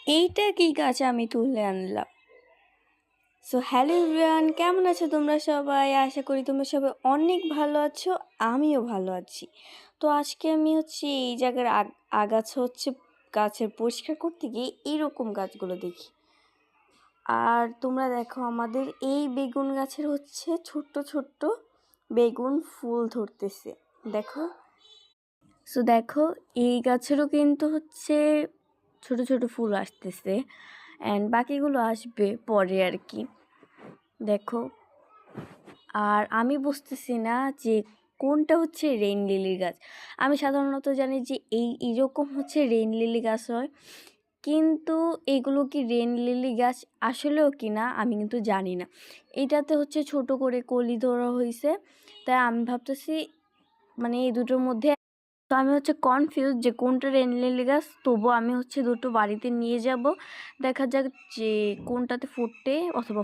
এইটা কি গাছ আমি তুলে আনলাম। সো হ্যালো এভরিওয়ান, কেমন আছো তোমরা সবাই? আশা করি তোমরা সবাই অনেক ভালো আছো, আমিও ভালো আছি। তো আজকে আমি এই জায়গার আগাছা গাছের পরিষ্কার করতে গিয়ে এইরকম গাছগুলো দেখি। আর তোমরা দেখো আমাদের এই বেগুন গাছের ছোট্ট ছোট্ট বেগুন ফুল ধরতেছে, দেখো। সো দেখো এই গাছেরও কিন্তু ছোট ছোট ফুল আসতেছে, অ্যান্ড বাকিগুলো আসবে পরে আর কি। দেখো, আর আমি বুঝতেছি না যে কোনটা রেইন লিলির গাছ। আমি সাধারণত জানি যে এইরকম রেইন লিলি গাছ হয়, কিন্তু এগুলো কি রেইন লিলি গাছ আসলেও কি না আমি কিন্তু জানি না। এটাতে ছোট করে কলি ধরা হয়েছে, তাই আমি ভাবতেছি মানে এই দুটোর মধ্যে। তো আমি কনফিউজ যে কোনটা রেইন লিলি গাছ। তবুও আমি দুটো বাড়িতে নিয়ে যাব, দেখা যাক যে কোনটাতে ফুটে অথবা